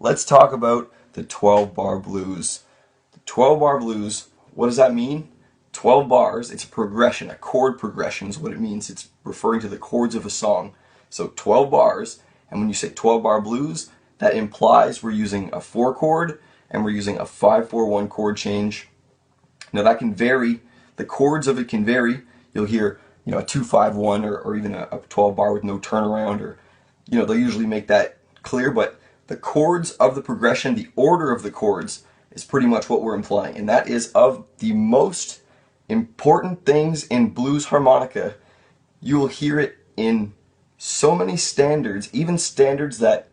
let's talk about the 12 bar blues. The 12 bar blues, what does that mean? 12 bars, it's a progression, a chord progression is what it means. It's referring to the chords of a song. So 12 bars, and when you say 12 bar blues, that implies we're using a 4 chord and we're using a 5-4-1 chord change. Now that can vary, the chords of it can vary. You'll hear, a 2-5-1 or even a 12 bar with no turnaround, or they'll usually make that clear, but the chords of the progression, the order of the chords is pretty much what we're implying, and that is of the most important things in blues harmonica. You will hear it in so many standards, even standards that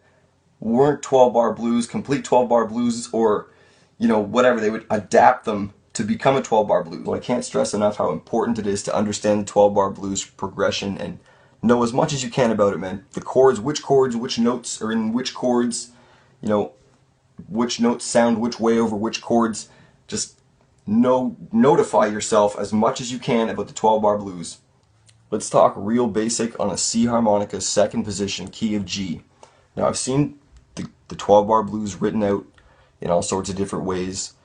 weren't 12 bar blues, complete 12 bar blues, or whatever, they would adapt them to become a 12 bar blues. Well, I can't stress enough how important it is to understand the 12 bar blues progression and know as much as you can about it, man. The chords, which notes are in which chords, which notes sound which way over which chords. Just notify yourself as much as you can about the 12 bar blues. Let's talk real basic on a C harmonica, second position, key of G. Now I've seen the 12 bar blues written out in all sorts of different ways.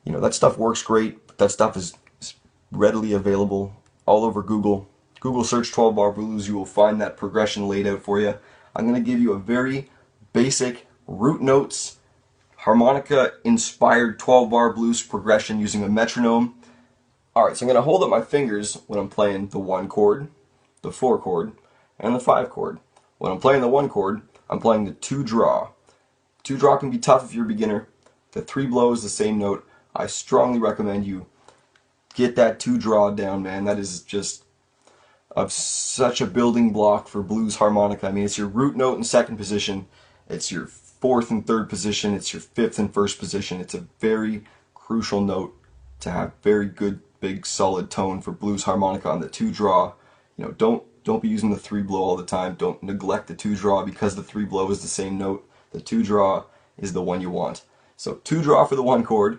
That stuff works great, but that stuff is readily available all over Google. Google search 12 bar blues, you will find that progression laid out for you. I'm going to give you a very basic root notes, harmonica inspired 12 bar blues progression using a metronome. Alright, so I'm going to hold up my fingers when I'm playing the 1 chord, the 4 chord, and the 5 chord. When I'm playing the 1 chord, I'm playing the 2 draw. 2 draw can be tough if you're a beginner. The 3 blow is the same note. I strongly recommend you get that 2 draw down, man. That is just of such a building block for blues harmonica. I mean, it's your root note in second position, it's your 4th and 3rd position, it's your 5th and 1st position. It's a very crucial note to have very good, big, solid tone for blues harmonica on the 2 draw. Don't be using the 3 blow all the time. Don't neglect the 2 draw because the 3 blow is the same note. The 2 draw is the one you want. So 2 draw for the 1 chord.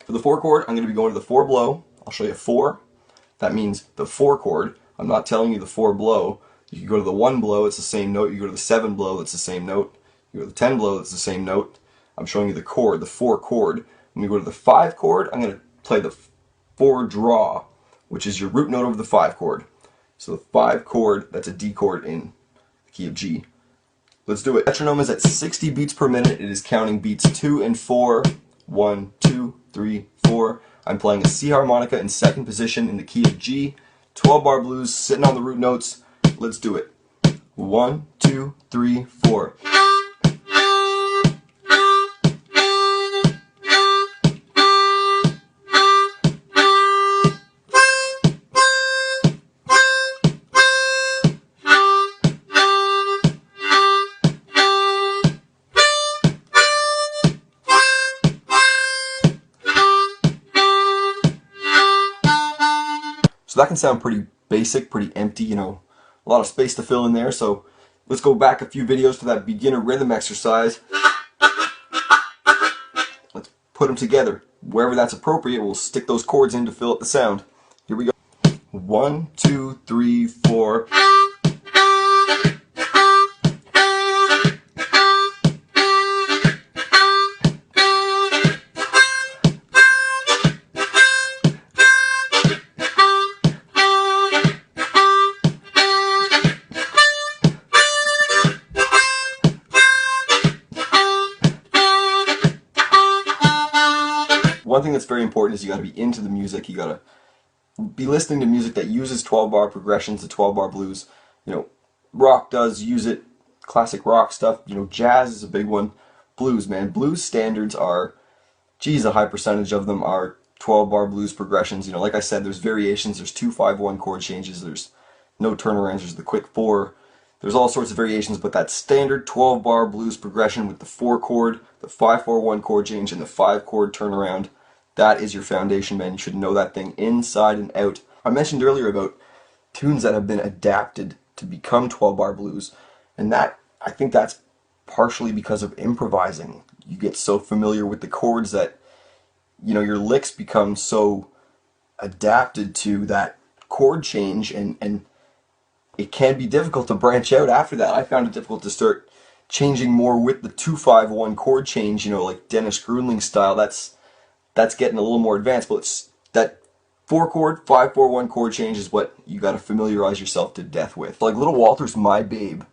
For the 4 chord, I'm going to be going to the 4 blow. I'll show you 4. That means the 4 chord. I'm not telling you the 4 blow. You can go to the 1 blow, it's the same note. You go to the 7 blow, it's the same note. You go to the 10 blow, it's the same note. I'm showing you the chord, the 4 chord. When we go to the 5 chord, I'm going to play the 4 draw, which is your root note of the 5 chord. So the 5 chord, that's a D chord in the key of G. Let's do it. The metronome is at 60 beats per minute. It is counting beats 2 and 4. 1, 2, 3, 4. I'm playing a C harmonica in second position in the key of G. 12 bar blues, sitting on the root notes. Let's do it. 1, 2, 3, 4. So that can sound pretty basic, pretty empty, a lot of space to fill in there. So let's go back a few videos to that beginner rhythm exercise. Let's put them together. Wherever that's appropriate, we'll stick those chords in to fill up the sound. Here we go. 1, 2, 3, 4. One thing that's very important is you got to be into the music. You got to be listening to music that uses 12 bar progressions, the 12 bar blues. Rock does use it, classic rock stuff. Jazz is a big one. Blues, man. Blues standards are, geez, a high percentage of them are 12 bar blues progressions. Like I said, there's variations. There's 2-5-1 chord changes. There's no turnarounds. There's the quick 4. There's all sorts of variations, but that standard 12 bar blues progression with the 4 chord, the 5-4-1 chord change, and the 5 chord turnaround, that is your foundation, man. You should know that thing inside and out. I mentioned earlier about tunes that have been adapted to become 12 bar blues, and I think that's partially because of improvising. You get so familiar with the chords that your licks become so adapted to that chord change, and it can be difficult to branch out after that. I found it difficult to start changing more with the 2-5-1 chord change, you know, like Dennis Grunling style. That's getting a little more advanced, but it's that 4-chord 5-4-1 chord change is what you got to familiarize yourself to death with. Like Little Walter's My Babe,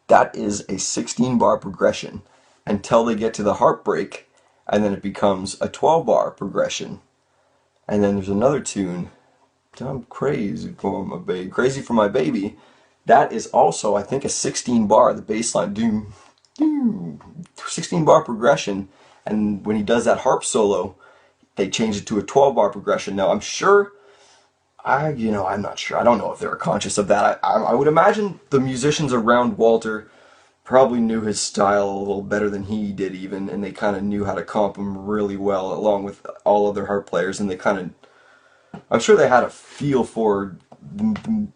that is a 16-bar progression until they get to the heartbreak, and then it becomes a 12-bar progression. And then there's another tune, I'm crazy for my baby, crazy for my baby. That is also, I think, a 16-bar. The bass line, doom, doom, 16-bar progression. And when he does that harp solo, they change it to a 12-bar progression. Now, I'm sure, I'm not sure. I don't know if they were conscious of that. I would imagine the musicians around Walter probably knew his style a little better than he did even, and they kind of knew how to comp him really well, along with all other harp players, and they kind of, I'm sure they had a feel for the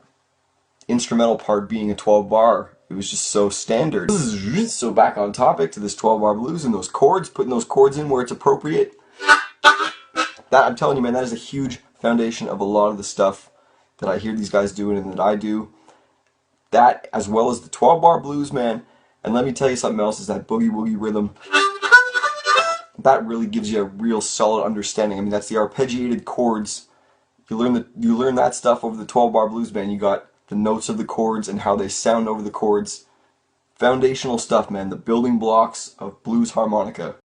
instrumental part being a 12 bar. It was just so standard. So back on topic to this 12 bar blues and those chords, putting those chords in where it's appropriate. That, I'm telling you, man, that is a huge foundation of a lot of the stuff that I hear these guys doing and that I do. That, as well as the 12 bar blues, man. And let me tell you something else, is that boogie woogie rhythm. That really gives you a real solid understanding. I mean, that's the arpeggiated chords. You learn that stuff over the 12 bar blues, man. You got the notes of the chords and how they sound over the chords. Foundational stuff, man. The building blocks of blues harmonica.